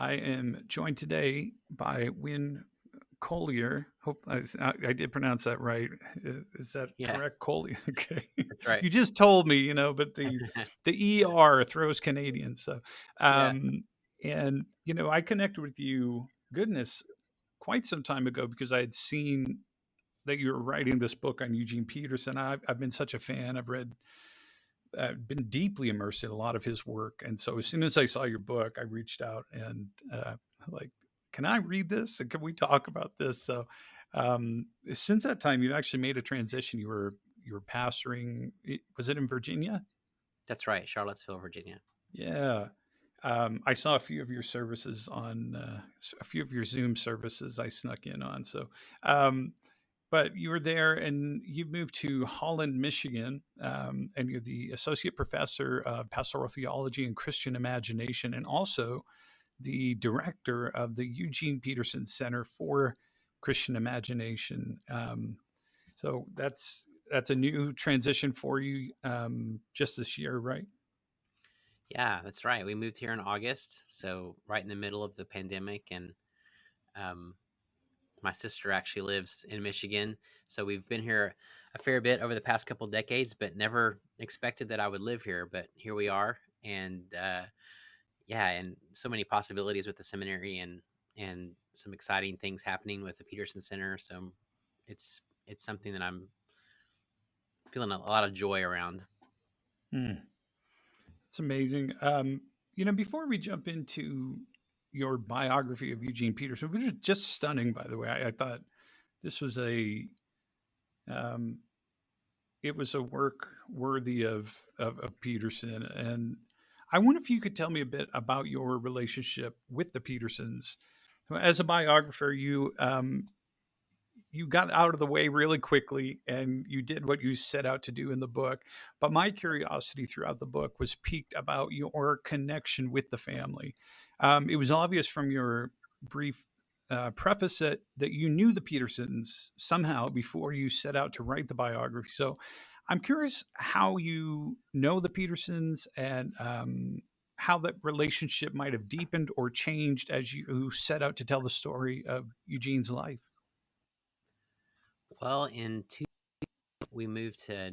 I am joined today by Winn Collier. Hope I did pronounce that right. Is that Yeah, correct, Collier? Okay, that's right. you just told me, but the ER throws Canadians. So, Yeah. um, and I connected with you. Goodness, quite some time ago because I had seen that you were writing this book on Eugene Peterson. I've been such a fan. I've read been deeply immersed in a lot of his work. And so as soon as I saw your book, I reached out and like, can I read this? And can we talk about this? So since that time, you actually made a transition. You were pastoring. Was it in Virginia? That's right. Charlottesville, Virginia. Yeah. I saw a few of your services on a few of your Zoom services I snuck in on. So um, but you were there and you moved to Holland, Michigan, and you're the associate professor of pastoral theology and Christian imagination, and also the director of the Eugene Peterson Center for Christian Imagination. So that's a new transition for you just this year, right? Yeah, that's right. We moved here in August, so right in the middle of the pandemic, and um, my sister actually lives in Michigan, so we've been here a fair bit over the past couple decades, but never expected that I would live here. But here we are, and yeah, and so many possibilities with the seminary, and some exciting things happening with the Peterson Center. So it's something that I'm feeling a lot of joy around. Hmm. It's amazing. Before we jump into your biography of Eugene Peterson, which is just stunning, by the way, I thought this was um, it was a work worthy of Peterson. And I wonder if you could tell me a bit about your relationship with the Petersons. As a biographer, you got out of the way really quickly and you did what you set out to do in the book. But my curiosity throughout the book was piqued about your connection with the family. It was obvious from your brief preface that you knew the Petersons somehow before you set out to write the biography. So I'm curious how you know the Petersons and how that relationship might have deepened or changed as you set out to tell the story of Eugene's life. Well, we moved to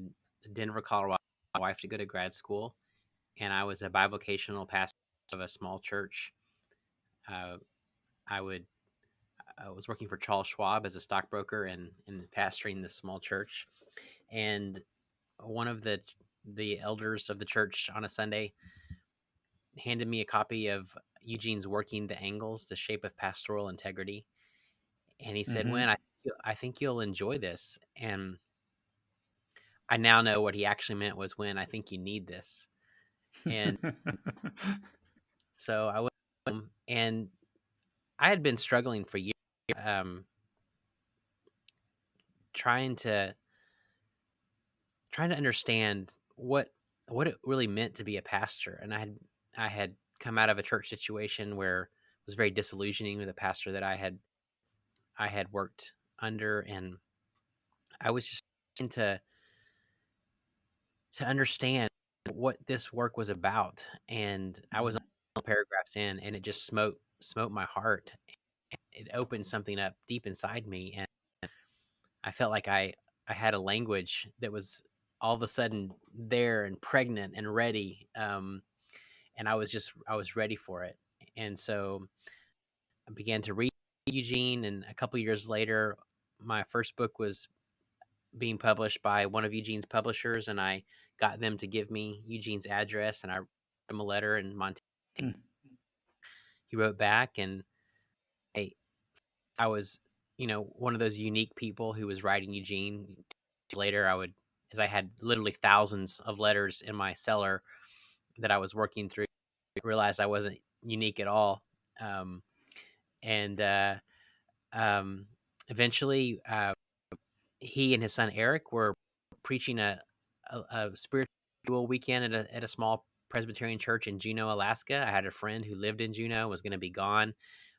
Denver, Colorado. My wife to go to grad school, and I was a bivocational pastor of a small church. Uh, I would I was working for Charles Schwab as a stockbroker and pastoring this small church. And one of the elders of the church on a Sunday handed me a copy of Eugene's Working the Angles, The Shape of Pastoral Integrity. And he said, Mm-hmm. "When I think you'll enjoy this." And I now know what he actually meant was, "When I think you need this." And so I went home, and I had been struggling for years, um, trying to trying to understand what it really meant to be a pastor. And I had come out of a church situation where it was very disillusioning with a pastor that I had worked under, and I was just trying to understand what this work was about. And I was on paragraphs in, and it just smote my heart. It opened something up deep inside me, and I felt like I had a language that was all of a sudden there and pregnant and ready. And I was ready for it. And so I began to read Eugene, and a couple years later, my first book was being published by one of Eugene's publishers, and I got them to give me Eugene's address, and I wrote him a letter in Montana. He wrote back, and I, I was, one of those unique people who was writing Eugene. Later, as I had literally thousands of letters in my cellar that I was working through, I realized I wasn't unique at all. Um, and um, Eventually, he and his son Eric were preaching a spiritual weekend at a small Presbyterian church in Juneau, Alaska. I had a friend who lived in Juneau, was going to be gone,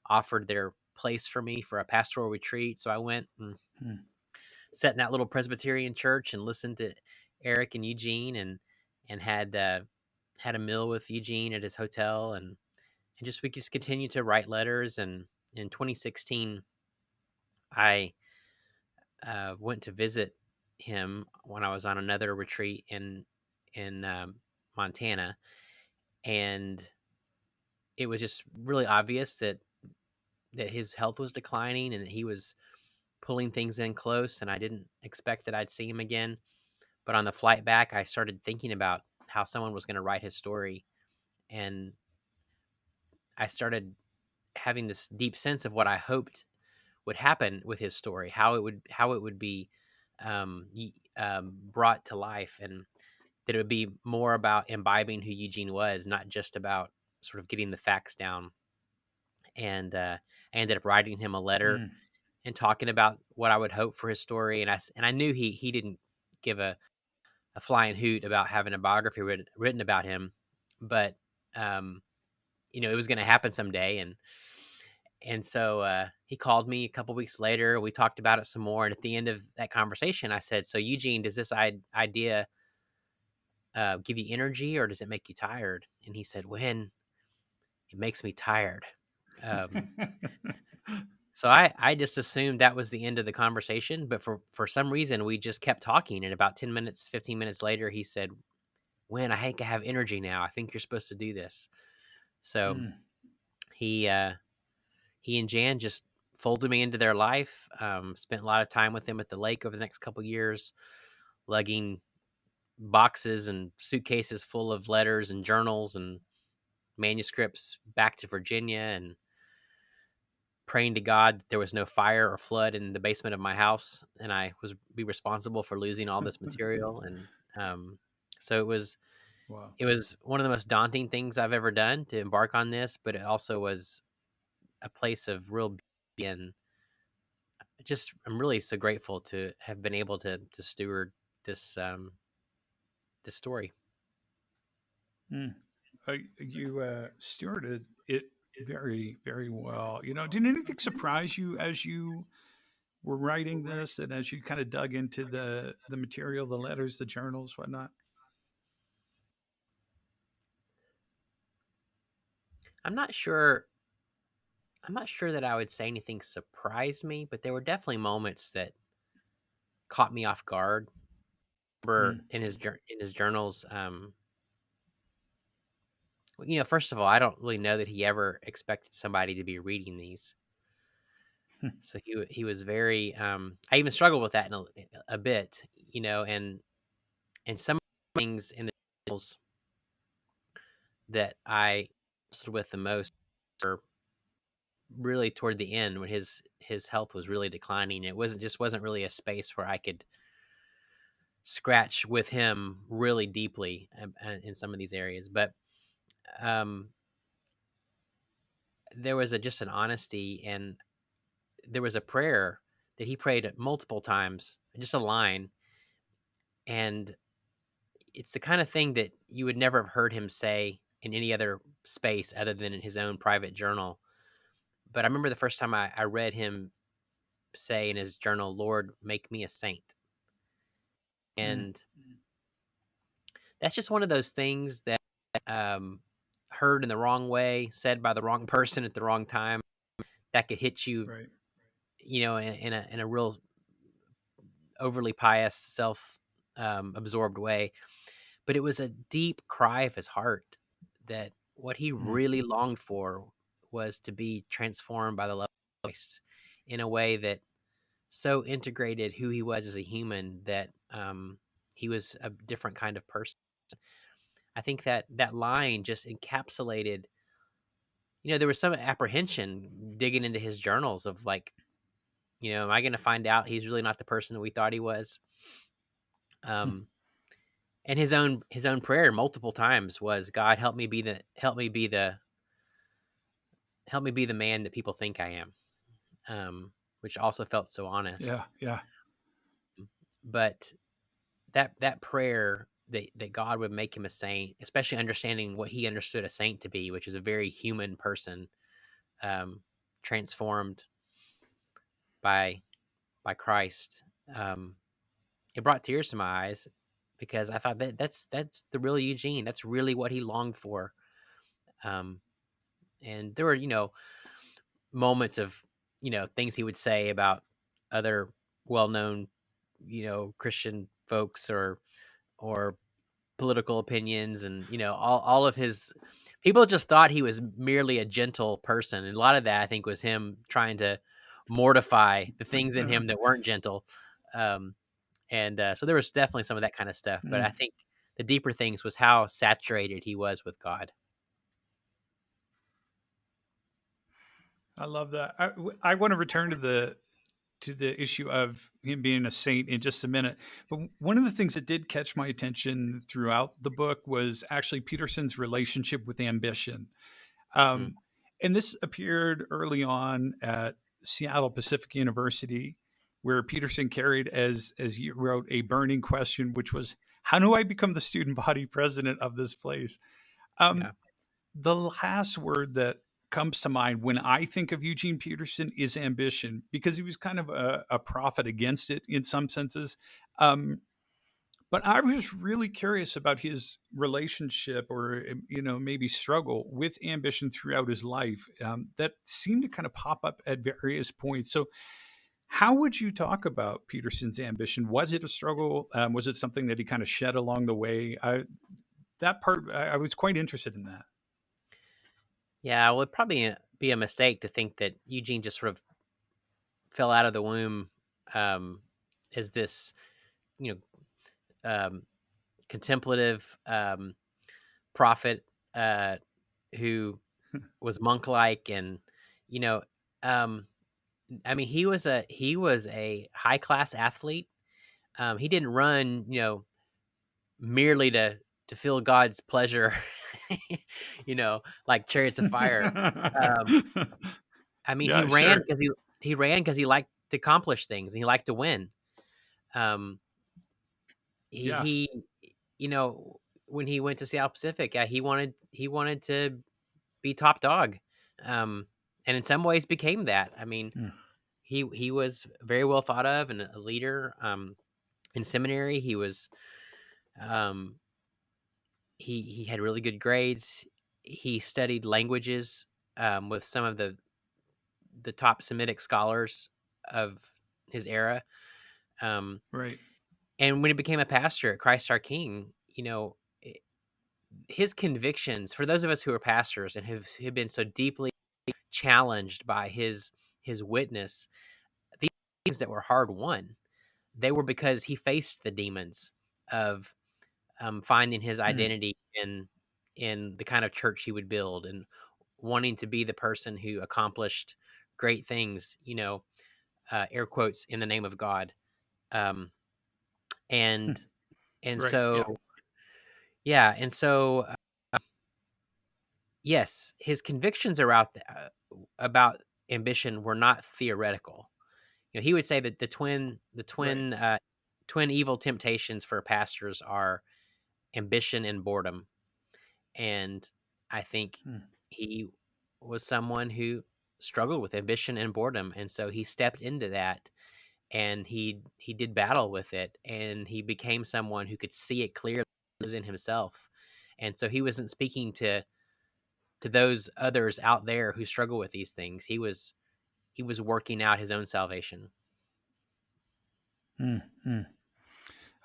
offered their place for me for a pastoral retreat. So I went and Mm-hmm. sat in that little Presbyterian church and listened to Eric and Eugene, and had a meal with Eugene at his hotel, and and just we just continued to write letters. And in 2016, I went to visit him when I was on another retreat in Montana, and it was just really obvious that his health was declining and that he was pulling things in close. And I didn't expect that I'd see him again. But on the flight back, I started thinking about how someone was going to write his story, and I started having this deep sense of what I hoped would happen with his story, how it would be brought to life, and that it would be more about imbibing who Eugene was, not just about sort of getting the facts down. And I ended up writing him a letter Mm. and talking about what I would hope for his story. And I knew he didn't give a flying hoot about having a biography written about him, but um, it was going to happen someday. And so he called me a couple weeks later. We talked about it some more, and at the end of that conversation, I said, "So Eugene, does this idea give you energy, or does it make you tired?" And he said, "When it makes me tired." Um, so I just assumed that was the end of the conversation, but for some reason we just kept talking. And about 10 minutes, 15 minutes later, he said, "Winn, I think I have energy now. I think you're supposed to do this." So Mm. he uh, he and Jan just folded me into their life. Spent a lot of time with them at the lake over the next couple years, lugging boxes and suitcases full of letters and journals and manuscripts back to Virginia, and praying to God that there was no fire or flood in the basement of my house, and I was be responsible for losing all this material. And so Wow. it was one of the most daunting things I've ever done to embark on this, but it also was a place of real beauty. And just I'm really so grateful to have been able to steward this this story. Mm. You stewarded it very, very well. Did anything surprise you as you were writing this, and as you kind of dug into the material, the letters, the journals, whatnot? I'm not sure. I'm not sure that I would say anything surprised me, but there were definitely moments that caught me off guard. Mm. Remember in his journals, first of all, I don't really know that he ever expected somebody to be reading these. So he was very. I even struggled with that in a bit, and some things in the journals that I wrestled with the most were really toward the end when his health was really declining. It wasn't really a space where I could scratch with him really deeply in some of these areas. But um, there was just an honesty, and there was a prayer that he prayed multiple times, just a line. And it's the kind of thing that you would never have heard him say in any other space other than in his own private journal. But I remember the first time I read him say in his journal, "Lord, make me a saint." Mm. And that's just one of those things that um, heard in the wrong way, said by the wrong person at the wrong time, that could hit you, Right. in a real overly pious, self absorbed way. But it was a deep cry of his heart that what he Mm. really longed for was to be transformed by the love of Christ in a way that so integrated who he was as a human that he was a different kind of person. I think that line just encapsulated. There was some apprehension digging into his journals of like, am I going to find out he's really not the person that we thought he was? Mm. Um, and his own prayer multiple times was, God, help me be the man that people think I am. Which also felt so Yeah. honest. Yeah. But that prayer that God would make him a saint, especially understanding what he understood a saint to be, which is a very human person, um, transformed by Christ. Um, it brought tears to my eyes because I thought that's the real Eugene. That's really what he longed for. Um, And there were, moments of, things he would say about other well-known, Christian folks or political opinions, and all of his people just thought he was merely a gentle person, and a lot of that I think was him trying to mortify the things in him that weren't gentle. um, and so there was definitely some of that kind of stuff, but I Mm, think the deeper things was how saturated he was with God. I love that. I want to return to the issue of him being a saint in just a minute. But one of the things that did catch my attention throughout the book was actually Peterson's relationship with ambition. Mm, Um, and this appeared early on at Seattle Pacific University, where Peterson carried, as you wrote, a burning question, which was, how do I become the student body president of this place? Um, yeah. the last word that comes to mind when I think of Eugene Peterson is ambition, because he was kind of a prophet against it in some senses. Um, but I was really curious about his relationship, or maybe struggle with ambition throughout his life, that seemed to kind of pop up at various points. So, how would you talk about Peterson's ambition? Was it a struggle? Was it something that he kind of shed along the way? That part, I was quite interested in that. Yeah, well, it'd probably be a mistake to think that Eugene just sort of fell out of the womb, um, as this, you um, contemplative, prophet, uh, who was monk-like, and you know, um, I mean, he was a high-class athlete. He didn't run, merely to feel God's pleasure, like chariots of fire. Um, I mean, he Yeah, ran sure. because he ran because he liked to accomplish things and he liked to win. Um, he Yeah. he, you know, when he went to Seattle Pacific, yeah, he wanted to be top dog, and in some ways became that. I mean, Mm, he was very well thought of and a leader. In seminary, um, he had really good grades. He studied languages, with some of the top Semitic scholars of his era. Um, right. and when he became a pastor at Christ Our King, i- his convictions, for those of us who are pastors and have been so deeply challenged by his witness, these things that were hard won, they were because he faced the demons of, finding his Mm, identity in the kind of church he would build, and wanting to be the person who accomplished great things, air quotes, in the name of God. Um, and and right. Yeah. so yeah, and so yes, his convictions about ambition were not theoretical. He would say that Right. twin evil temptations for pastors are ambition and boredom. And I think Mm, he was someone who struggled with ambition and boredom, and so he stepped into that, and he did battle with it, and he became someone who could see it clearly in himself. And so he wasn't speaking to those others out there who struggle with these things. He was working out his own salvation. mm, mm.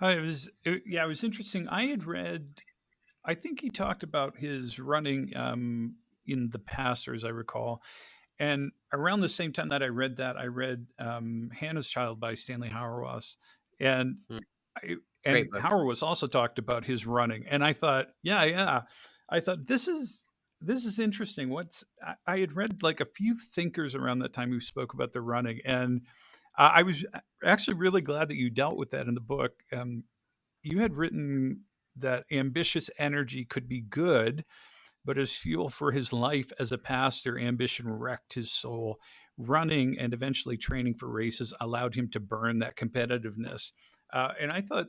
Yeah, it was interesting. I had read, I think he talked about his running in the past, or as I recall. And around the same time that I read Hannah's Child by Stanley Hauerwas. And Mm, I, great and book. Hauerwas also talked about his running. And I thought, yeah, yeah. I thought this is interesting. I had read like a few thinkers around that time who spoke about the running, and I was actually really glad that you dealt with that in the book. You had written that ambitious energy could be good, but as fuel for his life as a pastor, ambition wrecked his soul. Running and eventually training for races allowed him to burn that competitiveness. And I thought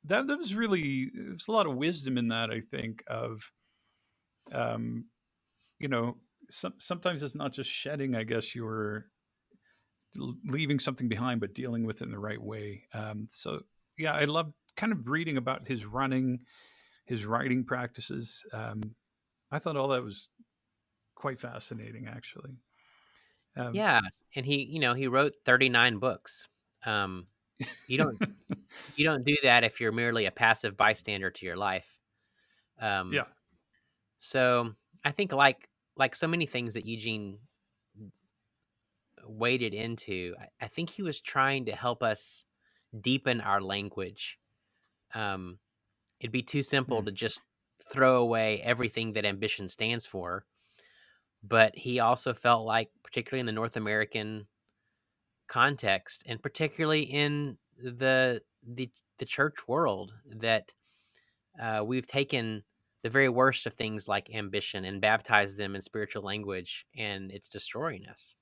that was really, there's a lot of wisdom in that, I think, of, um, you know, sometimes it's not just shedding, I guess, you're leaving something behind, but dealing with it in the right way. So, yeah, I love kind of reading about his running, his writing practices. I thought all that was quite fascinating, actually. Um, Yeah, and he wrote 39 books. Um, you don't you don't do that if you're merely a passive bystander to your life. Um, yeah. so I think like so many things that Eugene waded into, I think he was trying to help us deepen our language. Um, it'd be too simple Hmm. to just throw away everything that ambition stands for. But he also felt like, particularly in the North American context, and particularly in the church world, that we've taken the very worst of things like ambition and baptized them in spiritual language, and it's destroying us.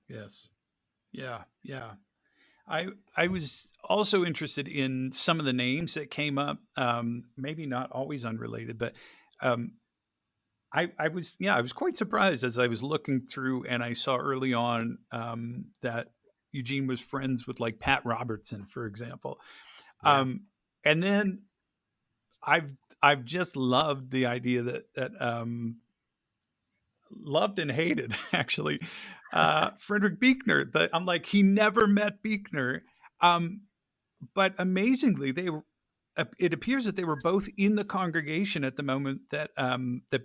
Yes. Yeah. Yeah. I was also interested in some of the names that came up. Maybe not always unrelated, but um, I was I was quite surprised as I was looking through and I saw early on that Eugene was friends with like Pat Robertson, for example. Yeah. And then I've I've just loved the idea that loved and hated actually Frederick Buechner. That I'm like he never met Buechner, um, but amazingly it appears that they were both in the congregation at the moment that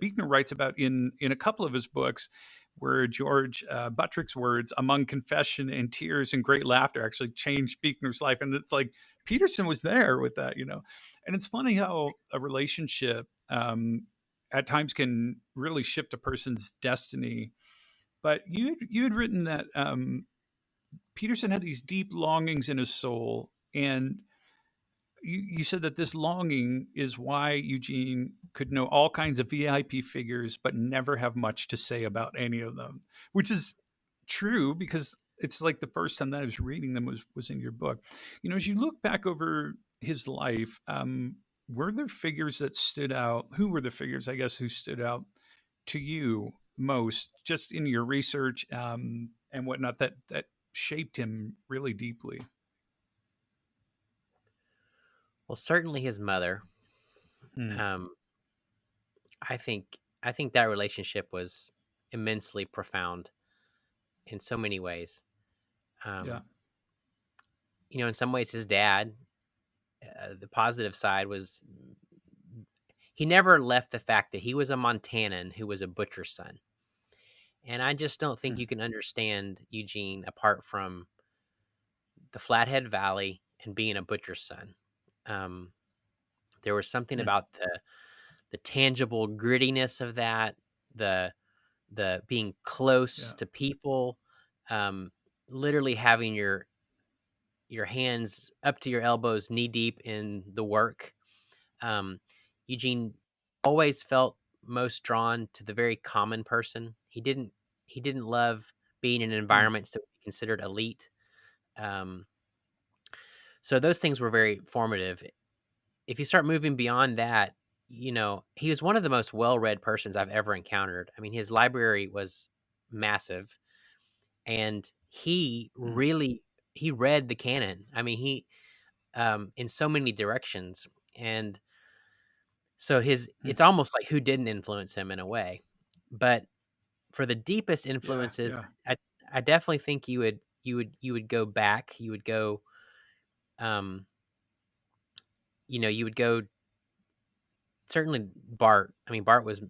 Buechner writes about in a couple of his books, where George Buttrick's words, "Among confession and tears and great laughter," actually changed Buechner's life, and it's like Peterson was there with that, and it's funny how a relationship at times can really shift a person's destiny. But you had written that Peterson had these deep longings in his soul, and you said that this longing is why Eugene could know all kinds of VIP figures, but never have much to say about any of them, which is true because it's like the first time that I was reading them was in your book. As you look back over his life, were there figures that stood out? Who were the figures, I guess, who stood out to you most, just in your research and whatnot, that shaped him really deeply? Well, certainly his mother. Mm, Um, I think that relationship was immensely profound in so many ways. yeah. Um, in some ways, his dad, the positive side was he never left the fact that he was a Montanan who was a butcher's son. And I just don't think Mm, you can understand Eugene apart from the Flathead Valley and being a butcher's son. Um, there was something mm, about the tangible grittiness of that, the being close yeah. to people, um, literally having your hands up to your elbows, knee deep in the work. Um, Eugene always felt most drawn to the very common person. He didn't love being in Mm, environments that would be considered elite. Um, so those things were very formative. If you start moving beyond that, he was one of the most well-read persons I've ever encountered. I mean, his library was massive, and mm, he read the canon. I mean, he in so many directions, and so his mm. it's almost like who didn't influence him in a way. But for the deepest Yeah, influences, yeah. I I definitely think you would go back. Um you would go certainly Bart. I mean, Bart was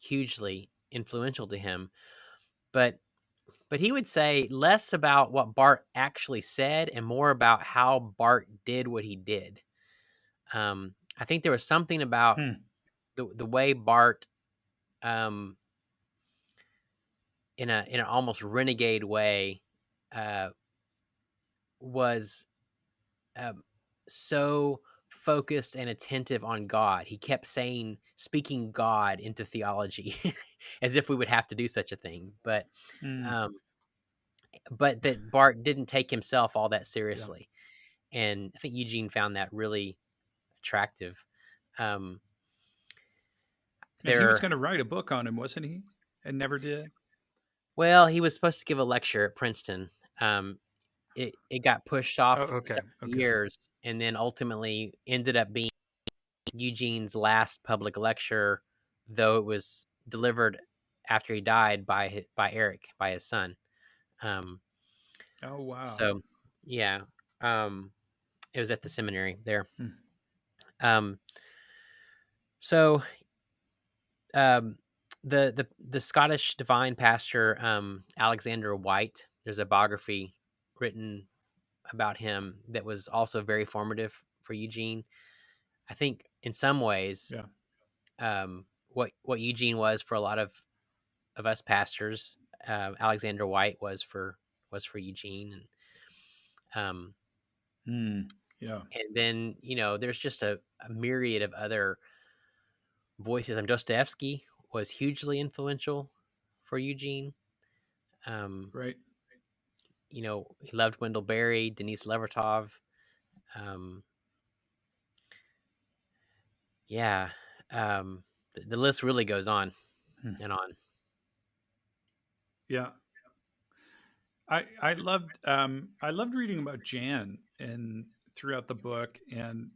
hugely influential to him, but he would say less about what Bart actually said and more about how Bart did what he did. I think there was something about Mm, the way Bart, um, in an almost renegade way, uh, was um, so focused and attentive on God. He kept speaking God into theology, as if we would have to do such a thing. mm, Um, but that Bart didn't take himself all that yeah. seriously, and I think Eugene found that really attractive. Um, And he was there, going to write a book on him, wasn't he? And never did. well, he was supposed to give a lecture at Princeton. Um, it got pushed Oh, off okay, several okay. years, and then ultimately ended up being Eugene's last public lecture, though it was delivered after he died by Eric, by his son. Um, Oh, wow. so yeah, it was at the seminary there. Hmm. Um, so um, the Scottish divine pastor Alexander White. There's a biography written about him that was also very formative for Eugene. I think in some ways, Yeah. what Eugene was for a lot of us pastors, Alexander White was for Eugene, um, Hmm. Yeah. and then there's just a myriad of other voices. Dostoevsky was hugely influential for Eugene. Um, Right. he loved Wendell Berry, Denise Levertov. Um, yeah, the list really goes on Hmm. and on. Yeah. I loved reading about Jan and throughout the book. And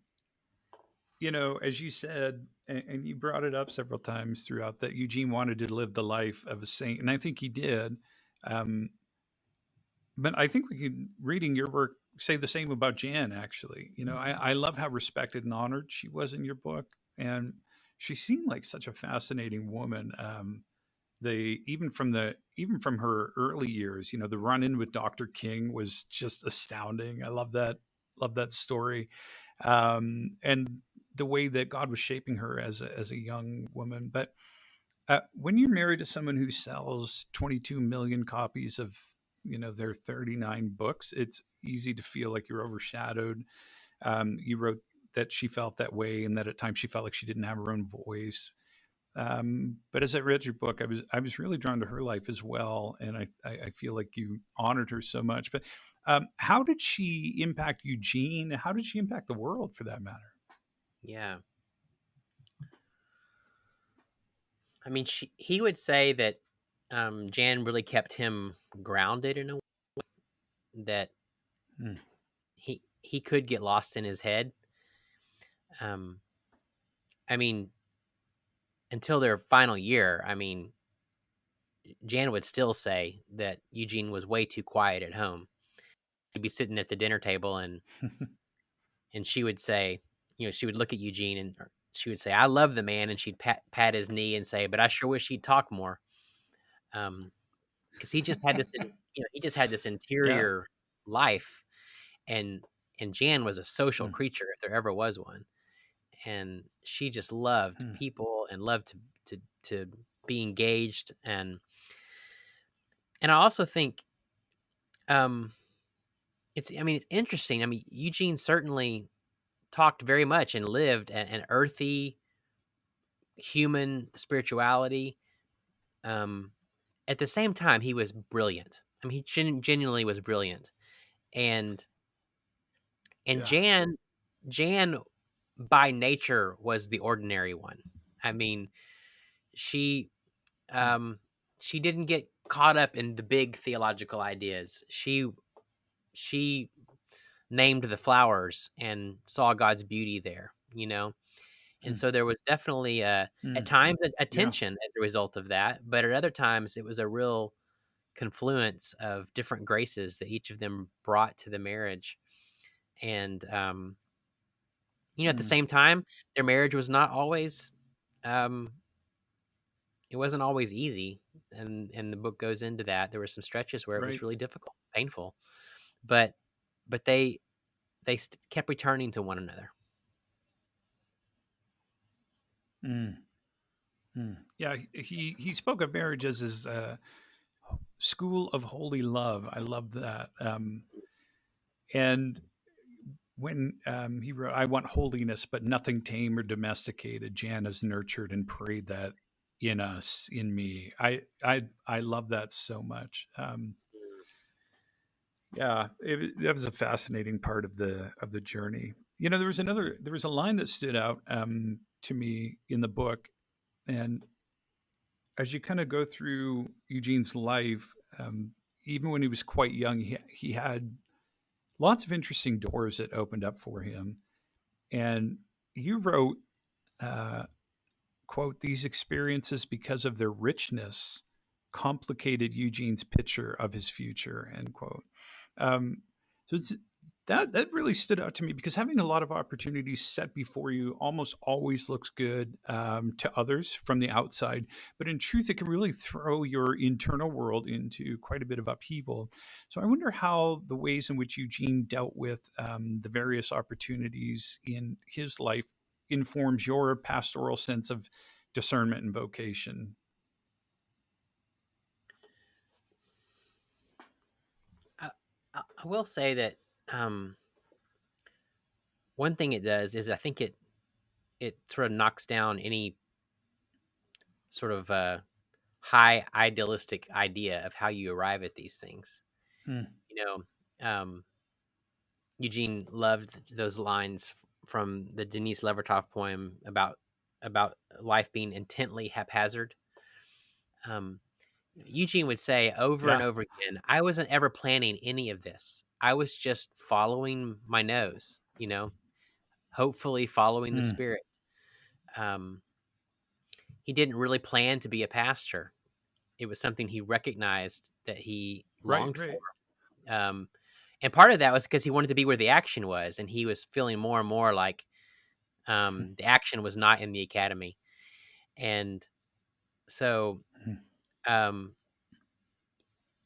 as you said, and you brought it up several times throughout, that Eugene wanted to live the life of a saint, and I think he did. Um, but I think we can, reading your work, say the same about Jan. Actually, I love how respected and honored she was in your book, and she seemed like such a fascinating woman. The even from her early years, the run in with Dr. King was just astounding. I love that story, and the way that God was shaping her as a young woman. But when you're married to someone who sells 22 million copies of their 39 books, it's easy to feel like you're overshadowed. You wrote that she felt that way, and that at times she felt like she didn't have her own voice. But as I read your book, I was really drawn to her life as well, and I feel like you honored her so much. But how did she impact Eugene? How did she impact the world, for that matter? Yeah, he would say that Jan really kept him grounded in a way that Hmm. he could get lost in his head. Um, I mean, until their final year, Jan would still say that Eugene was way too quiet at home. He'd be sitting at the dinner table, and she would say, she would look at Eugene, and she would say, "I love the man," and she'd pat his knee and say, "But I sure wish he'd talk more." Because he just had this Yeah. interior life, and Jan was a social Hmm. creature if there ever was one, and she just loved Hmm. people and loved to be engaged, and I also think um it's interesting. Eugene certainly talked very much and lived an earthy human spirituality. Um, at the same time, he was brilliant. He genuinely was brilliant, and and Yeah. Jan by nature was the ordinary one. I mean, she Hmm. um, she didn't get caught up in the big theological ideas. She named the flowers and saw God's beauty there. And Hmm. so there was definitely at Hmm. times a Yeah. tension as a result of that, but at other times it was a real confluence of different graces that each of them brought to the marriage. And at the Hmm. same time, their marriage was not always um, it wasn't always easy, and the book goes into that. There were some stretches where it was Right. really difficult, painful, but they kept returning to one another. Hmm. Hmm. Yeah. He spoke of marriage as his school of holy love. I love that. And when he wrote, "I want holiness, but nothing tame or domesticated. Jan has nurtured and prayed that in us, in me." I love that so much. Yeah, that was a fascinating part of the journey. There was a line that stood out to me in the book, and as you kind of go through Eugene's life, even when he was quite young, he had lots of interesting doors that opened up for him. And you wrote, uh, quote, these experiences, because of their richness, complicated Eugene's picture of his future, end quote. Um, so it's, that really stood out to me because having a lot of opportunities set before you almost always looks good to others from the outside, but in truth, it can really throw your internal world into quite a bit of upheaval. So I wonder how the ways in which Eugene dealt with the various opportunities in his life informs your pastoral sense of discernment and vocation. I, I will say that um, one thing it does is I think it sort of knocks down any sort of high idealistic idea of how you arrive at these things. Hmm. You know, Eugene loved those lines from the Denise Levertov poem about life being intently haphazard. Um, Eugene would say over and Yeah. over again, "I wasn't ever planning any of this. I was just following my nose. Hopefully following the Hmm. Spirit." Um, he didn't really plan to be a pastor. It was something he recognized that he Right, longed for. right. Um, and part of that was because he wanted to be where the action was, and he was feeling more and more like the action was not in the academy. And so, Hmm. um,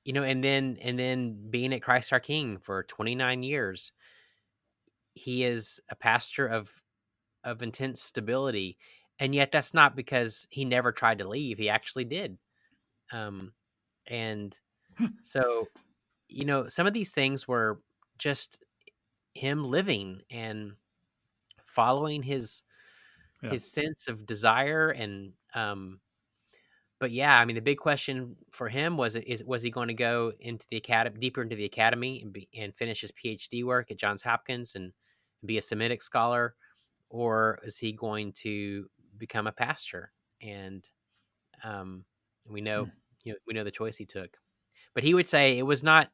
and then being at Christ our King for 29 years, he is a pastor of intense stability, and yet that's not because he never tried to leave. He actually did. Um, and so, some of these things were just him living and following Yeah. his sense of desire. And but yeah, I mean, the big question for him was he going to go into the academy, deeper into the academy, and finish his PhD work at Johns Hopkins and be a Semitic scholar, or is he going to become a pastor? And um, we Hmm. know, we know the choice he took. But he would say it was not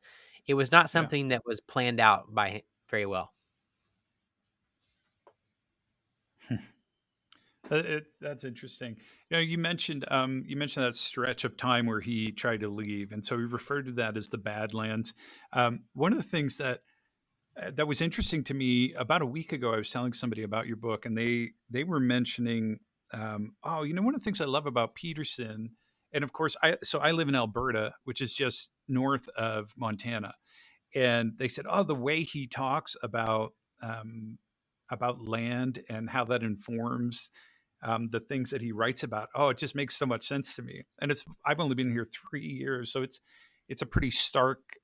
Yeah. something that was planned out by him very well. That's interesting. You mentioned that stretch of time where he tried to leave, and so we referred to that as the Badlands. One of the things that was interesting to me about a week ago, I was telling somebody about your book, and they were mentioning, oh, one of the things I love about Peterson, and of course, I live in Alberta, which is just north of Montana, and they said, oh, the way he talks about land and how that informs the things that he writes about. Oh, it just makes so much sense to me. And I've only been here 3 years, so it's a pretty stark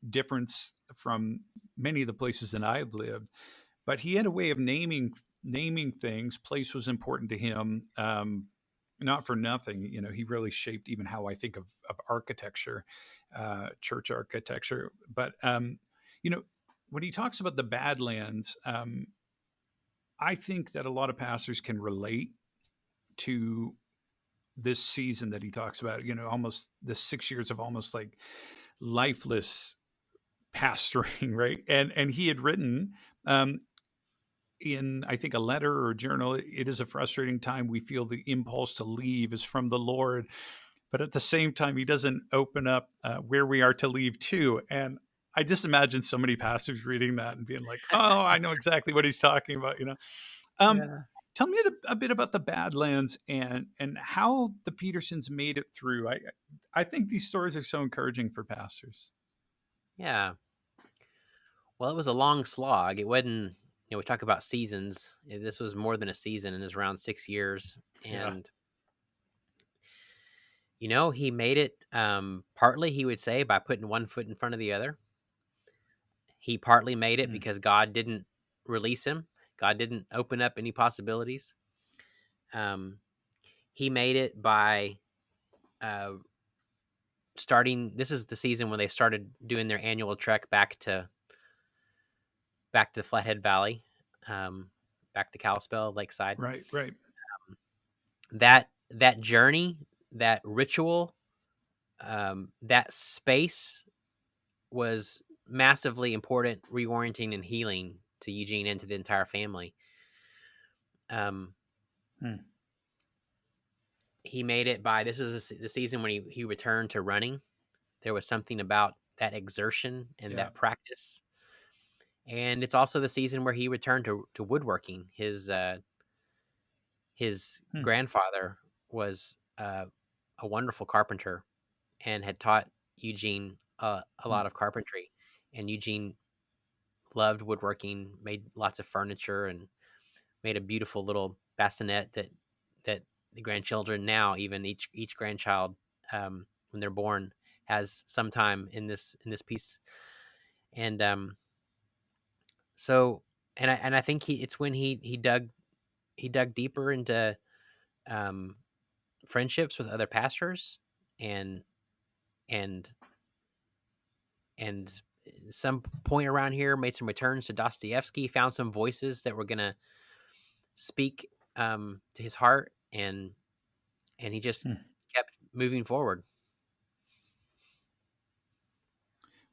difference from many of the places that I've lived. But he had a way of naming things. Place was important to him. Not for nothing, he really shaped even how I think of architecture, church architecture. But you know, when he talks about the Badlands, I think that a lot of pastors can relate to this season that he talks about, almost the 6 years of almost like lifeless pastoring, right? And he had written um, in, I think, a letter or a journal, it is a frustrating time. We feel the impulse to leave is from the Lord, but at the same time, he doesn't open up where we are to leave to. And I just imagine so many pastors reading that and being like, "Oh, I know exactly what he's talking about." Um, Yeah. Tell me a bit about the Badlands and how the Petersons made it through. I think these stories are so encouraging for pastors. Yeah. Well, it was a long slog. It wasn't, we talk about seasons. This was more than a season, and it was around 6 years. Yeah. And, he made it partly, he would say, by putting one foot in front of the other. He partly made it Mm. because God didn't release him, God didn't open up any possibilities. Um, he made it by uh, starting. This is the season when they started doing their annual trek back to the Flathead Valley, um, back to Kalispell Lakeside. Right. Right. That journey, that ritual, that space was massively important, reorienting and healing to Eugene and to the entire family. Um, Mm. he made it by, this is the season when he returned to running. There was something about that exertion and Yeah. that practice. And it's also the season where he returned to woodworking. His Hmm. grandfather was a wonderful carpenter and had taught Eugene a Hmm. lot of carpentry. And Eugene loved woodworking, made lots of furniture, and made a beautiful little bassinet that the grandchildren now, even each grandchild, when they're born, has some time in this piece. And so and I think it's when he dug deeper into um, friendships with other pastors, and and and some point around here made some returns to Dostoevsky, found some voices that were gonna speak to his heart, and he just Hmm. kept moving forward.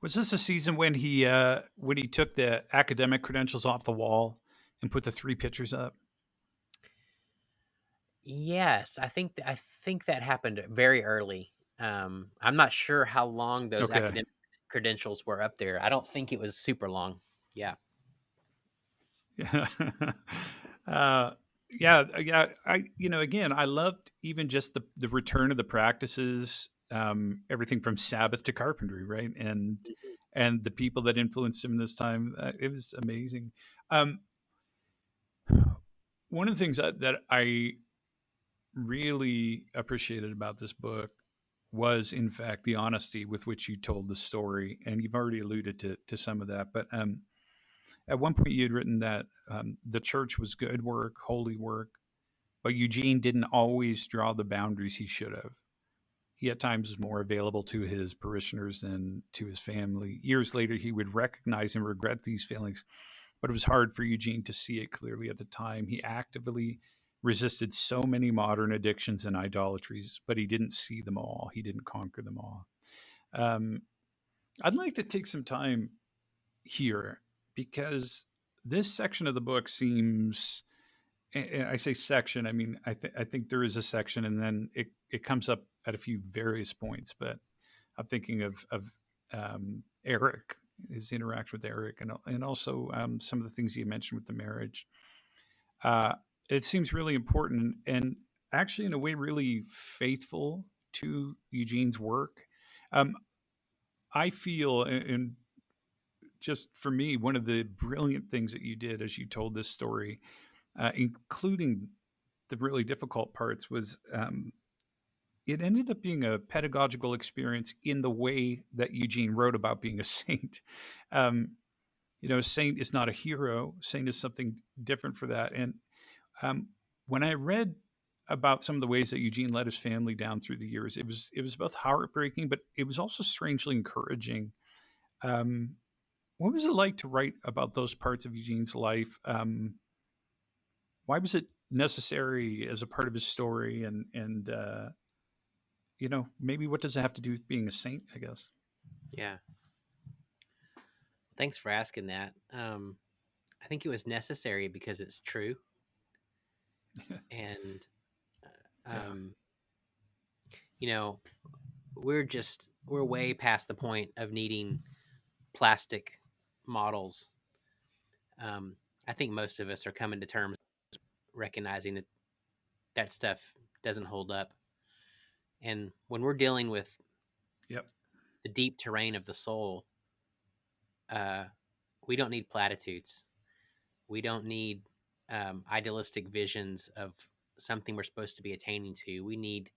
Was this a season when he took the academic credentials off the wall and put the three pictures up? Yes, I think that happened very early. I'm not sure how long those Okay. academic credentials were up there. I don't think it was super long. Yeah. Yeah. uh, yeah. Again, I loved even just the return of the practices, everything from Sabbath to carpentry, right? Mhm. And the people that influenced him this time. It was amazing. Um, One of the things that I really appreciated about this book was, in fact, the honesty with which you told the story, and you've already alluded to some of that. But at one point, you had written that the church was good work, holy work, but Eugene didn't always draw the boundaries he should have. He at times was more available to his parishioners than to his family. Years later, he would recognize and regret these feelings, but it was hard for Eugene to see it clearly at the time. He actively resisted so many modern addictions and idolatries, but he didn't see them all. He didn't conquer them all. Um, I'd like to take some time here because this section of the book seems, I say section, I mean, I think there is a section and then it comes up at a few various points, but I'm thinking of Eric, his interaction with Eric, and also some of the things you mentioned with the marriage. Uh, it seems really important and actually, in a way, really faithful to Eugene's work. Um, I feel, and just for me, one of the brilliant things that you did as you told this story, including the really difficult parts, was it ended up being a pedagogical experience in the way that Eugene wrote about being a saint. Um, a saint is not a hero. Saint is something different for that. And um, when I read about some of the ways that Eugene led his family down through the years, it was both heartbreaking, but it was also strangely encouraging. Um, what was it like to write about those parts of Eugene's life? Why was it necessary as a part of his story? And maybe what does it have to do with being a saint? I guess. Yeah. Thanks for asking that. I think it was necessary because it's true, and Yeah. um, you know, we're way past the point of needing plastic models. Um, I think most of us are coming to terms recognizing that stuff doesn't hold up. And when we're dealing with Yep. the deep terrain of the soul, uh, we don't need platitudes. We don't need idealistic visions of something we're supposed to be attaining to. We need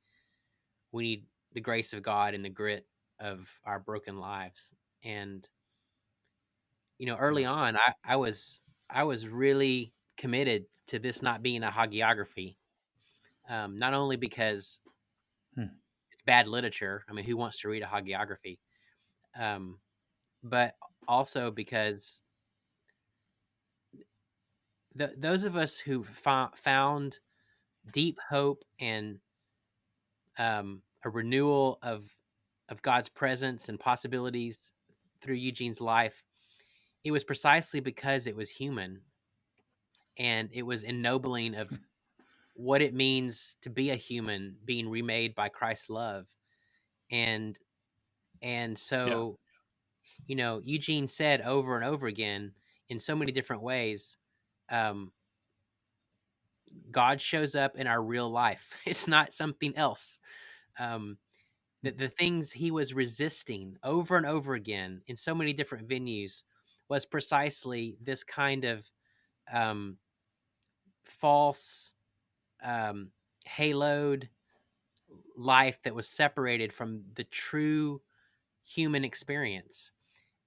the grace of God and the grit of our broken lives. And early Yeah. on, I was really committed to this not being a hagiography. Not only because Hmm. it's bad literature. I mean, who wants to read a hagiography? Um, but also because those of us who found deep hope and a renewal of God's presence and possibilities through Eugene's life, it was precisely because it was human and it was ennobling of what it means to be a human being remade by Christ's love. And Yeah. so, Eugene said over and over again in so many different ways, um, God shows up in our real life. It's not something else. Um, the things he was resisting over and over again in so many different venues was precisely this kind of um, false, haloed life that was separated from the true human experience.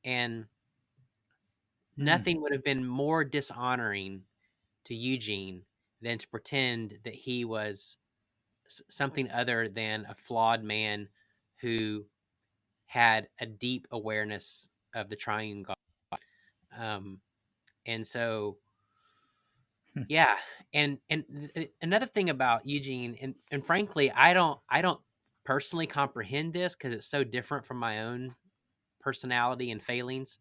And Mm. nothing would have been more dishonoring to Eugene than to pretend that he was something other than a flawed man who had a deep awareness of the triune God. Um, and so, Hmm. yeah. And another thing about Eugene, and frankly, I don't personally comprehend this because it's so different from my own personality and failings.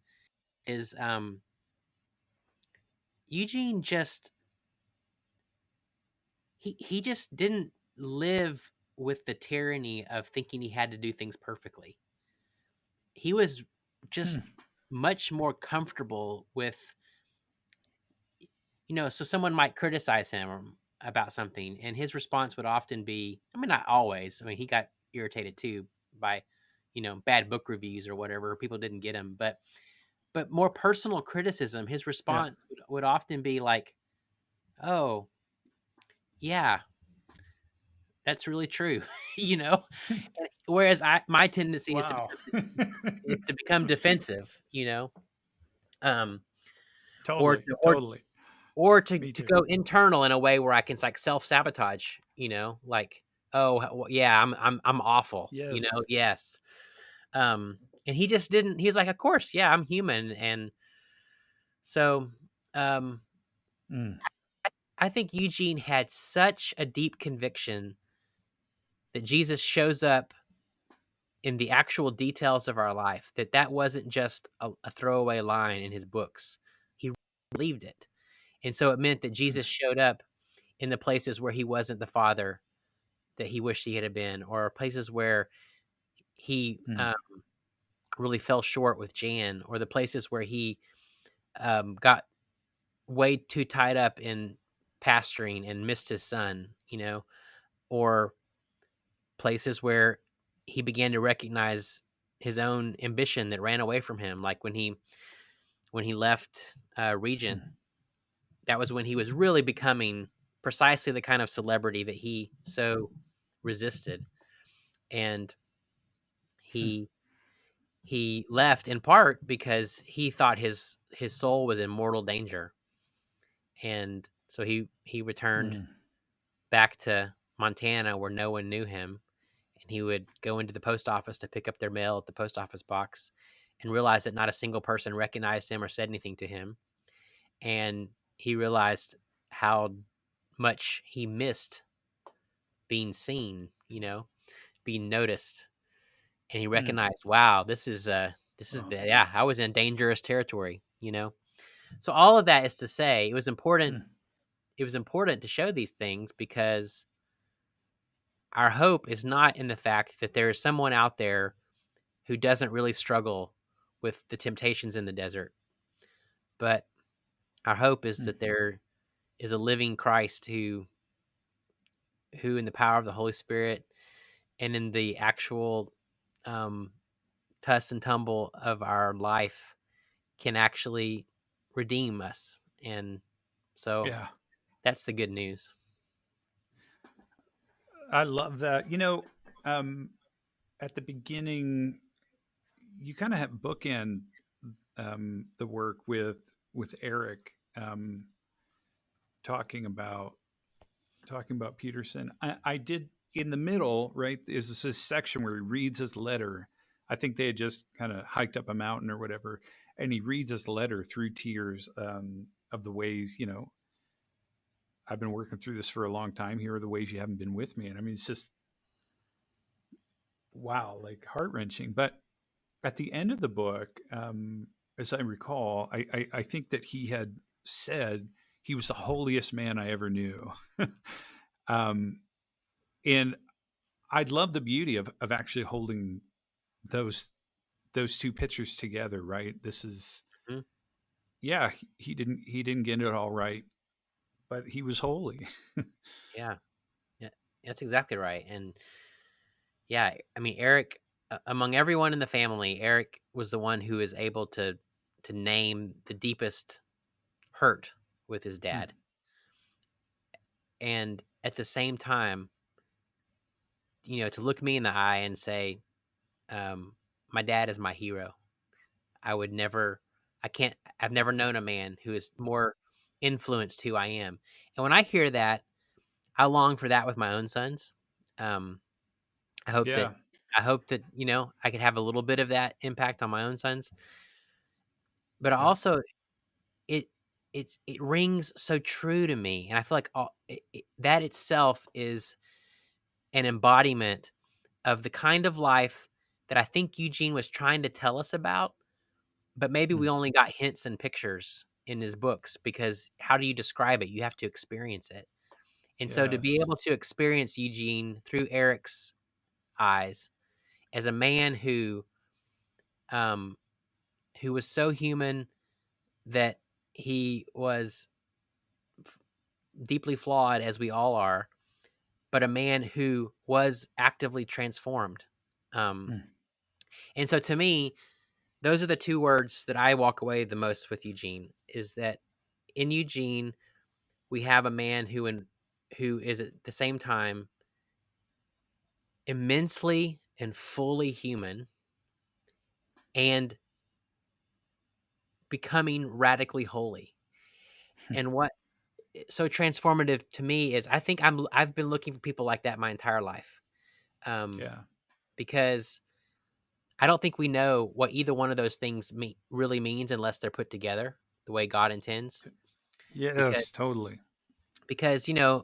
Is Eugene just he just didn't live with the tyranny of thinking he had to do things perfectly. He was just Hmm. much more comfortable with, so someone might criticize him about something, and his response would often be, I mean, not always. I mean, he got irritated too by, bad book reviews or whatever. People didn't get him, but more personal criticism. His Yeah. response would often be like, "Oh, yeah, that's really true," you know. Whereas my tendency is Wow. to become defensive, um, or Totally. to, or Totally. or to Me to too. go internal in a way where I can like self sabotage, like, oh yeah, I'm awful, Yes. yes. Um, and he just didn't. He's like, of course, yeah, I'm human, and so um, Mm. I think Eugene had such a deep conviction that Jesus shows up in the actual details of our life, that wasn't just a throwaway line in his books. He believed it, and so it meant that Mm. Jesus showed up in the places where he wasn't the father that he wished he had been, or places where he Mm. really fell short with Jan, or the places where he got way too tied up in pastoring and missed his son, or places where he began to recognize his own ambition that ran away from him, like when he left Regent. Mm. That was when he was really becoming precisely the kind of celebrity that he so resisted, and Mm. he he left in part because he thought his soul was in mortal danger, and so he returned Mm. back to Montana where no one knew him, and he would go into the post office to pick up their mail at the post office box and realize that not a single person recognized him or said anything to him, and he realized how much he missed being seen, being noticed, and he Mm. recognized, wow, this is Oh. the yeah, I was in dangerous territory. So all of that is to say Mm. it was important to show these things because our hope is not in the fact that there is someone out there who doesn't really struggle with the temptations in the desert, but our hope is Mm. that there is a living Christ who in the power of the Holy Spirit and in the actual um, tuss and tumble of our life can actually redeem us. And so Yeah. that's the good news. I love that. Um, at the beginning, you kind of have bookend the work with Eric talking about talking about Peterson. I did in the middle, right? Is this section where he reads his letter? I think they had just kind of hiked up a mountain or whatever, and he reads his letter through tears of the ways, I've been working through this for a long time. Here are the ways you haven't been with me, and I mean, it's just wow, like heart wrenching. But at the end of the book, as I recall, I think that he had said he was the holiest man I ever knew. Um, and I'd love the beauty of actually holding those those two pictures together, right? This is Mhm. yeah, he didn't get it all right, but he was holy. Yeah, yeah, that's exactly right. And yeah, I mean, Eric, among everyone in the family, Eric was the one who was able to name the deepest hurt with his Hmm. dad, and at the same time, to look me in the eye and say, um, "My dad is my hero." I would never, I can't, I've never known a man who is more influenced who I am. And when I hear that, I long for that with my own sons. Um, I hope that, Yeah, I could have a little bit of that impact on my own sons. But yeah, also, it it rings so true to me, and I feel like that itself is an embodiment of the kind of life that I think Eugene was trying to tell us about, but maybe hmm, we only got hints and pictures in his books, because how do you describe it? You have to experience it. And so to be yes, able to experience Eugene through Eric's eyes as a man um who was so human that he was deeply flawed, as we all are, but a man who was actively transformed. Um, hmm, and so to me, those are the two words that I walk away the most with Eugene, is that in Eugene, we have a man who is at the same time immensely and fully human, and becoming radically holy. And what so transformative to me is, I've been looking for people like that my entire life. Um, yeah, because I don't think we know what either one of those things really means unless they're put together the way God intends. Because yes, totally.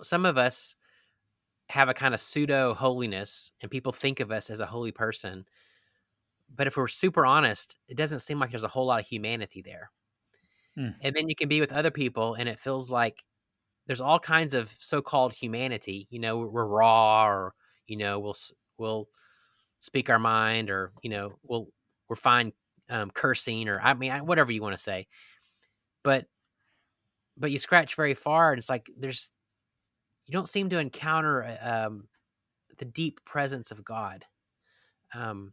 some of us have a kind of pseudo holiness, and people think of us as a holy person. But if we're super honest, it doesn't seem like there's a whole lot of humanity there. Hmm. And then you can be with other people, and it feels like there's all kinds of so-called humanity. We're raw, or we'll speak our mind, or we're fine cursing, or I mean, whatever you want to say. But you scratch very far, and it's like you don't seem to encounter the deep presence of God. Um,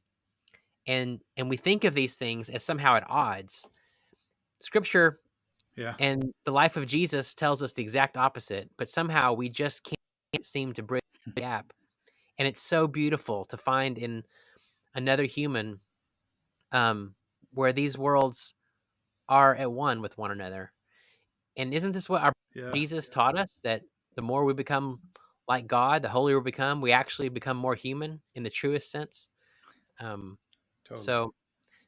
and we think of these things as somehow at odds. Scripture Yeah, and the life of Jesus tells us the exact opposite, but somehow we just can't seem to bridge the gap. And it's so beautiful to find in another human, um, where these worlds are at one with one another. And isn't this what our yeah, Jesus taught us? That the more we become like God, the holier we become, we actually become more human in the truest sense. Um, totally. so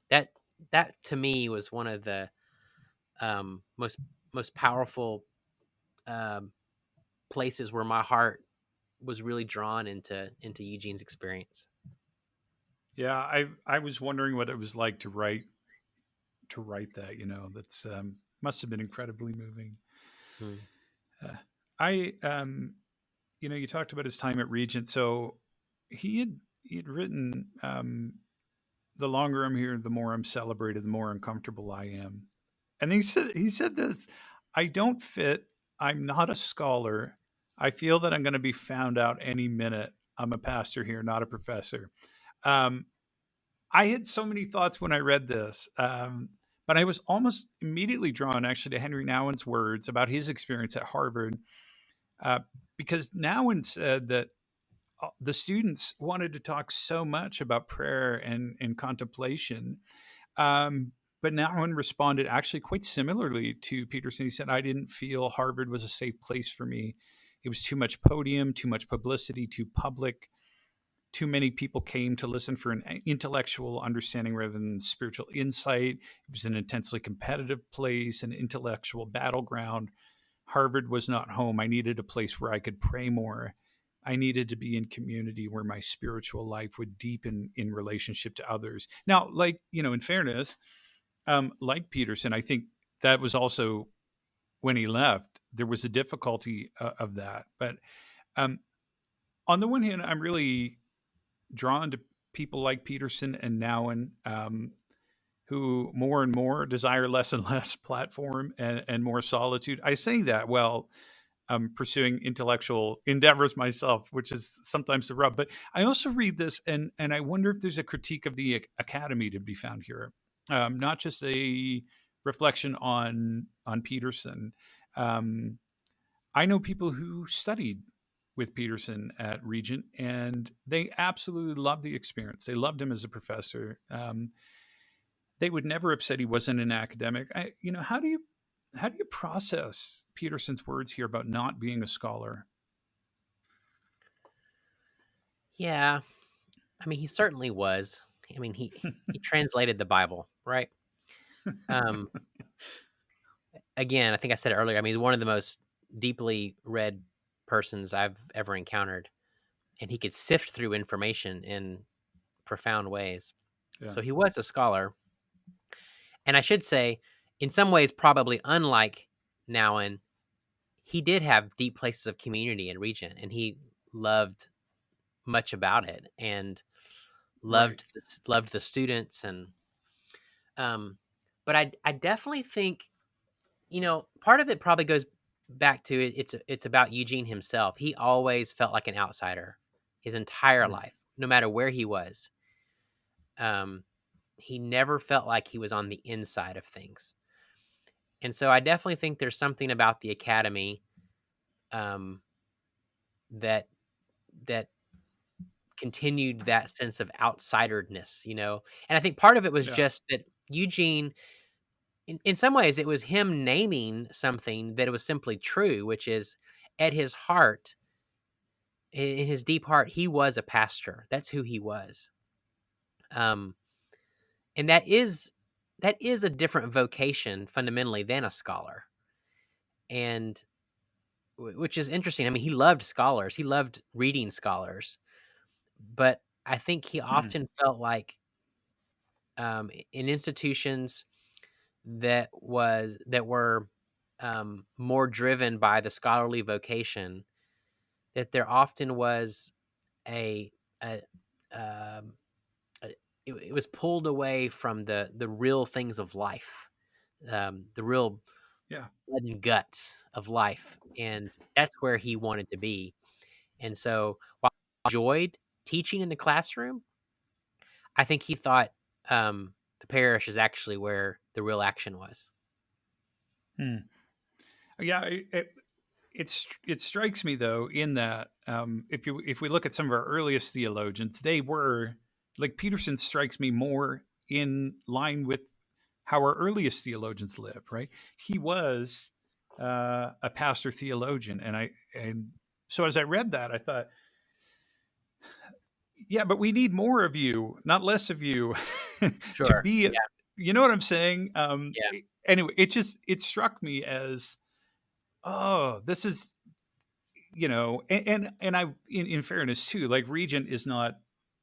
that that to me was one of the most powerful um, places where my heart was really drawn into Eugene's experience. Yeah, I was wondering what it was like to write that. That's must have been incredibly moving. Hmm. Uh, I you talked about his time at Regent, so he had written the longer I'm here, the more I'm celebrated, the more uncomfortable I am. And he said this, I don't fit, I'm not a scholar. I feel that I'm going to be found out any minute. I'm a pastor here, not a professor. Um, I had so many thoughts when I read this, but I was almost immediately drawn actually to Henry Nouwen's words about his experience at Harvard, uh, because Nouwen said that the students wanted to talk so much about prayer and contemplation. Um, but Nouwen responded actually quite similarly to Peterson. He said, I didn't feel Harvard was a safe place for me. It was too much podium, too much publicity, too public. Too many people came to listen for an intellectual understanding rather than spiritual insight. It was an intensely competitive place, an intellectual battleground. Harvard was not home. I needed a place where I could pray more. I needed to be in community where my spiritual life would deepen in relationship to others. Now, in fairness, like Peterson, I think that was also when he left, there was a difficulty of that. But Um, on the one hand, I'm really drawn to people like Peterson and Nowen, who more and more desire less and less platform and more solitude. I say that while I'm pursuing intellectual endeavors myself, which is sometimes the rub. But I also read this, and I wonder if there's a critique of the academy to be found here, not just a reflection on Peterson. Um, I know people who studied with Peterson at Regent, and they absolutely loved the experience. They loved him as a professor. They would never have said he wasn't an academic. How do you process Peterson's words here about not being a scholar? Yeah, I mean, he certainly was. I mean, he translated the Bible, right? Um, Again, I think I said it earlier. I mean, he's one of the most deeply read persons I've ever encountered, and he could sift through information in profound ways. Yeah. So he was a scholar, and I should say, in some ways, probably unlike Nowen, he did have deep places of community in Regent, and he loved much about it, and Right. loved the students, and um, but I definitely think, part of it probably goes back to it. It's about Eugene himself. He always felt like an outsider his entire Mm. life, no matter where he was. Um, he never felt like he was on the inside of things, and so I definitely think there's something about the academy, um, that that continued that sense of outsiderness. And I think part of it was Yeah. just that Eugene, in some ways, it was him naming something that it was simply true, which is at his heart, in his deep heart, he was a pastor. That's who he was. Um, and that is a different vocation fundamentally than a scholar. And which is interesting. I mean, he loved scholars. He loved reading scholars, but I think he Mm. often felt like, in institutions that were more driven by the scholarly vocation, that there often was a, a, um, it was pulled away from the real things of life, the real Yeah. blood and guts of life, and that's where he wanted to be. And so, while he enjoyed teaching in the classroom, I think he thought, the parish is actually where the real action was. Mm. Yeah. It strikes me though in that if we look at some of our earliest theologians, they were like Peterson strikes me more in line with how our earliest theologians lived. Right, he was a pastor theologian, and so as I read that, I thought, yeah, but we need more of you, not less of you, to Sure. be. Yeah. You know what I'm saying? Yeah. Anyway, it struck me as, oh, this is, and I in fairness too, like Regent is not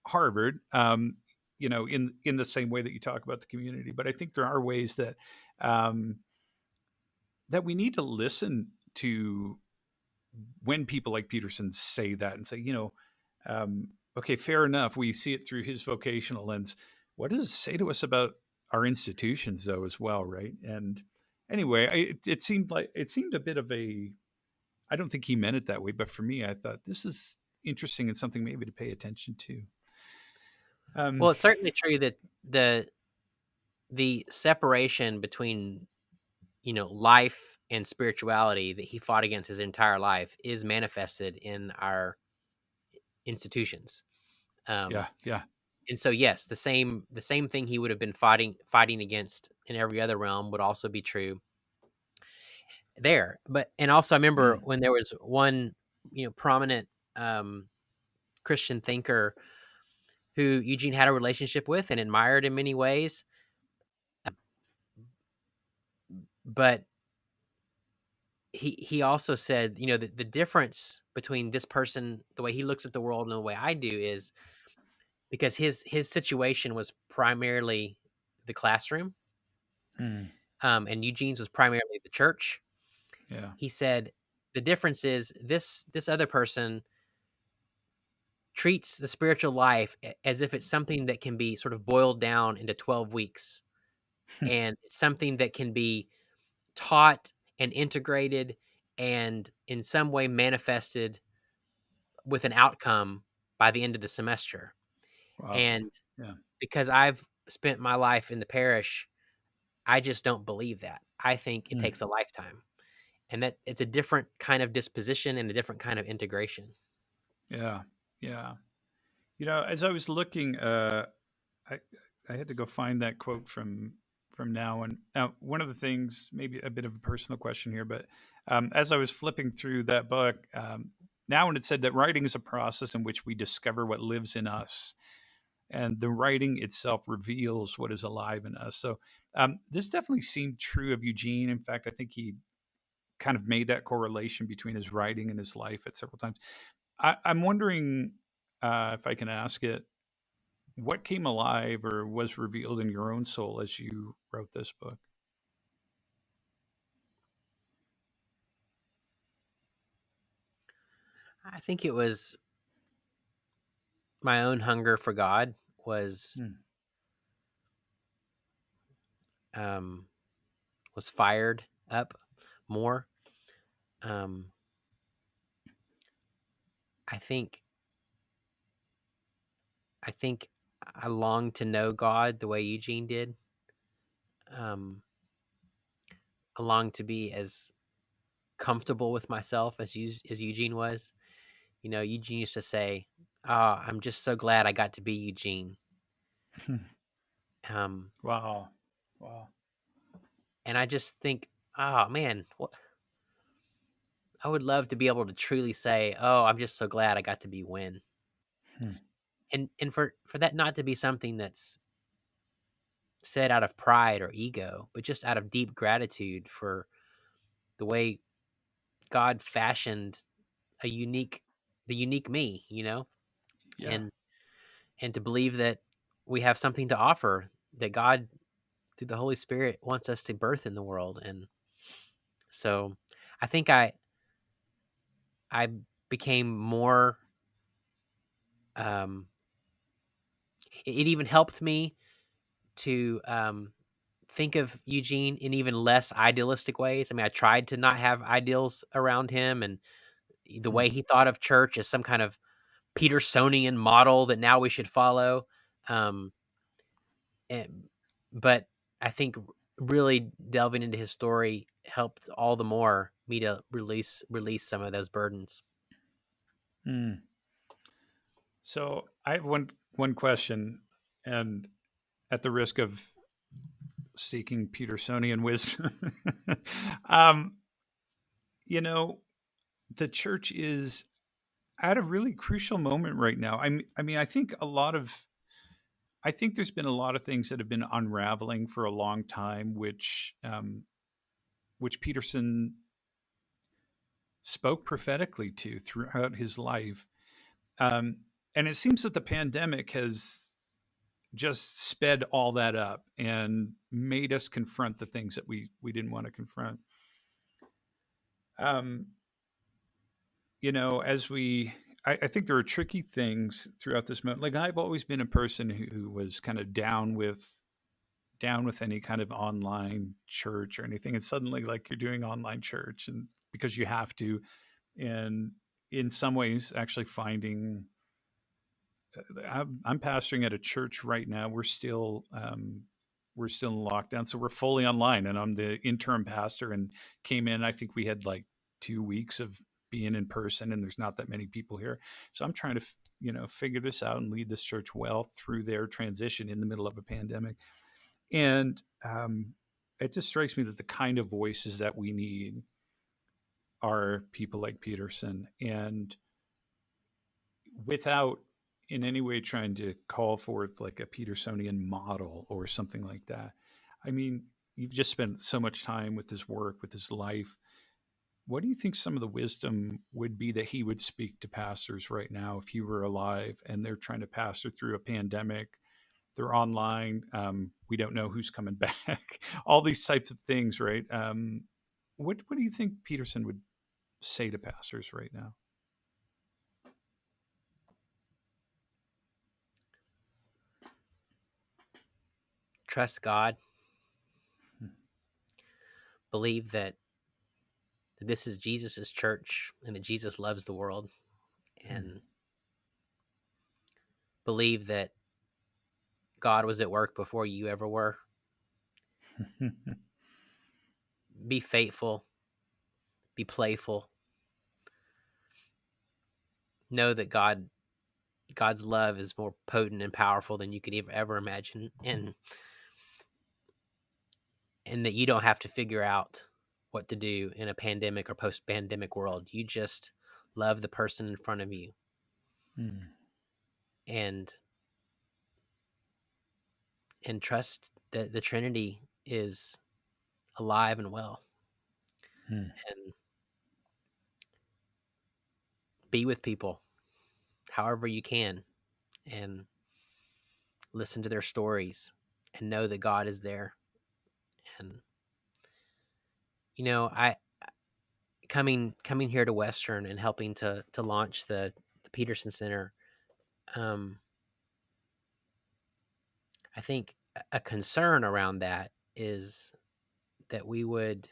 Harvard, in the same way that you talk about the community, but I think there are ways um, that we need to listen to when people like Peterson say that and say, okay, fair enough. We see it through his vocational lens. What does it say to us about our institutions, though, as well, right? And anyway, it seemed a bit of a. I don't think he meant it that way, but for me, I thought this is interesting and something maybe to pay attention to. Um, Well, it's certainly true that the separation between, life and spirituality that he fought against his entire life is manifested in our institutions. Um, yeah, yeah, and so, yes, the same thing he would have been fighting against in every other realm would also be true there. But and also, I remember mm, when there was one, prominent, um, Christian thinker who Eugene had a relationship with and admired in many ways, but he also said, the difference between this person, the way he looks at the world and the way I do, is because his situation was primarily the classroom, mm, and Eugene's was primarily the church. yeah, He said the difference is this other person treats the spiritual life as if it's something that can be sort of boiled down into 12 weeks, and it's something that can be taught and integrated and in some way manifested with an outcome by the end of the semester. Wow. And Yeah. because I've spent my life in the parish, I just don't believe that. I think it Hmm. takes a lifetime, and that it's a different kind of disposition and a different kind of integration. Yeah. Yeah. As I was looking, I I had to go find that quote from now. And now, one of the things, maybe a bit of a personal question here, but as I was flipping through that book, now when it said that writing is a process in which we discover what lives in us, and the writing itself reveals what is alive in us. So this definitely seemed true of Eugene. In fact, I think he kind of made that correlation between his writing and his life at several times. I'm wondering if I can ask it, what came alive or was revealed in your own soul as you wrote this book? I think it was my own hunger for God was Hmm. um, was fired up more. Um, I think I think I longed to know God the way Eugene did. Um, I longed to be as comfortable with myself as Eugene was. You know, Eugene used to say, "Oh, I'm just so glad I got to be Eugene." Um, Wow. Wow. and I just think, oh man, I would love to be able to truly say, "Oh, I'm just so glad I got to be Winn," Hmm. and for that not to be something that's said out of pride or ego, but just out of deep gratitude for the way God fashioned a unique the unique me, you know, Yeah. and to believe that we have something to offer that God through the Holy Spirit wants us to birth in the world. And so I think I became more um it even helped me to think of Eugene in even less idealistic ways. I mean, I tried to not have ideals around him and the Hmm. way he thought of church as some kind of Petersonian model that now we should follow. Um, and, but I think really delving into his story helped all the more me to release some of those burdens. Hmm. So I have one question, and at the risk of seeking Petersonian wisdom, um, you know, the church is at a really crucial moment right now. I think I think there's been a lot of things that have been unraveling for a long time, which Peterson spoke prophetically to throughout his life. Um, and it seems that the pandemic has just sped all that up and made us confront the things that we didn't want to confront. Um, as I think there are tricky things throughout this moment. Like, I've always been a person who was kind of down with any kind of online church or anything, and suddenly, like, you're doing online church and because you have to, and in some ways actually finding I'm pastoring at a church right now. We're still in lockdown, so we're fully online, and I'm the interim pastor. And came in. I think we had like 2 weeks of being in person, and there's not that many people here. So I'm trying to figure this out and lead this church well through their transition in the middle of a pandemic. And it just strikes me that the kind of voices that we need are people like Peterson, and without in any way trying to call forth like a Petersonian model or something like that. I mean, you've just spent so much time with his work, with his life. What do you think some of the wisdom would be that he would speak to pastors right now if he were alive and they're trying to pastor through a pandemic? They're online. We don't know who's coming back. All these types of things, right? What do you think Peterson would say to pastors right now? Trust God. Hmm. Believe that this is Jesus's church and that Jesus loves the world, and believe that God was at work before you ever were. Be faithful. Be playful. Know that God's love is more potent and powerful than you could ever imagine, and that you don't have to figure out what to do in a pandemic or post-pandemic world. You just love the person in front of you, and trust that the Trinity is alive and well, and be with people however you can, and listen to their stories, and know that God is there. And I coming here to Western and helping to launch the Peterson Center. I think a concern around that is that we would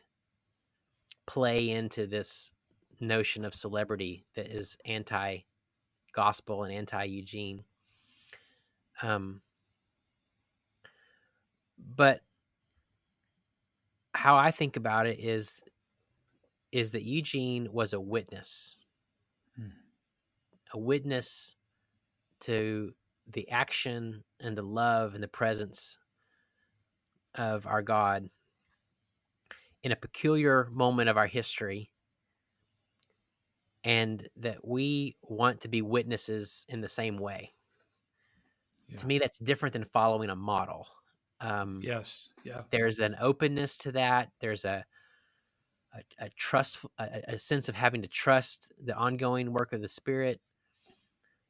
play into this notion of celebrity that is anti-gospel and anti-Eugene. But how I think about it is that Eugene was a witness to the action and the love and the presence of our God in a peculiar moment of our history, and that we want to be witnesses in the same way. Yeah. To me, that's different than following a model. Yes. Yeah. There's an openness to that. There's a trust, a sense of having to trust the ongoing work of the Spirit.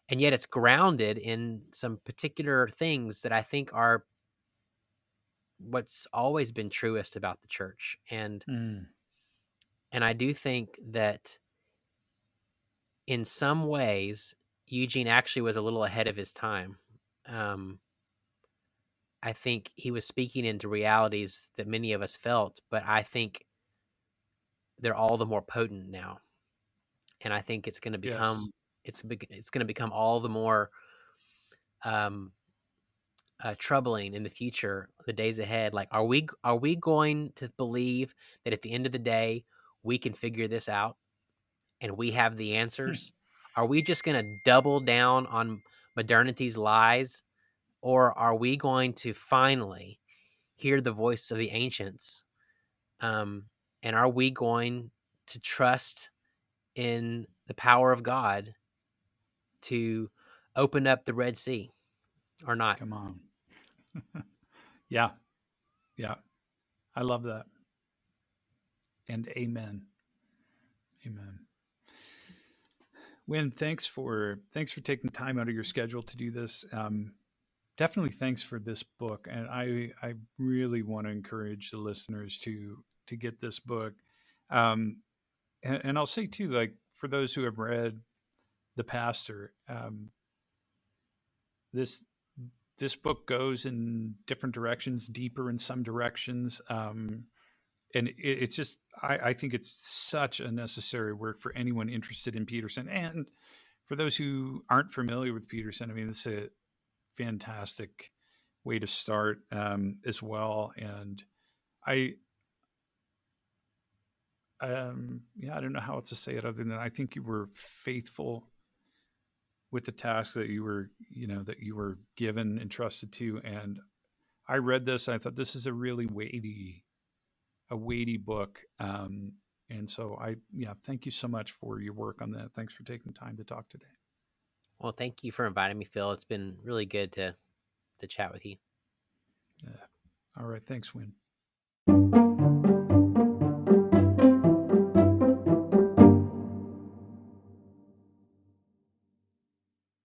And yet it's grounded in some particular things that I think are what's always been truest about the church. And I do think that in some ways, Eugene actually was a little ahead of his time. I think he was speaking into realities that many of us felt, but I think they're all the more potent now. And I think it's going to become, it's going to become all the more troubling in the future, the days ahead. Like, are we going to believe that at the end of the day, we can figure this out and we have the answers? Are we just going to double down on modernity's lies? Or are we going to finally hear the voice of the ancients? And are we going to trust in the power of God to open up the Red Sea or not? Come on. Yeah. Yeah. I love that. And amen. Amen. Winn, thanks for taking time out of your schedule to do this. Definitely thanks for this book. And I really want to encourage the listeners to get this book. And I'll say too, like, for those who have read The Pastor, this book goes in different directions, deeper in some directions. And it's just, I think it's such a necessary work for anyone interested in Peterson. And for those who aren't familiar with Peterson, I mean, it's a fantastic way to start as well. And I don't know how else to say it other than I think you were faithful with the task that you were given, entrusted to. And I read this, and I thought this is a really weighty book. And so thank you so much for your work on that. Thanks for taking the time to talk today. Well, thank you for inviting me, Phil. It's been really good to chat with you. Yeah. All right. Thanks, Winn.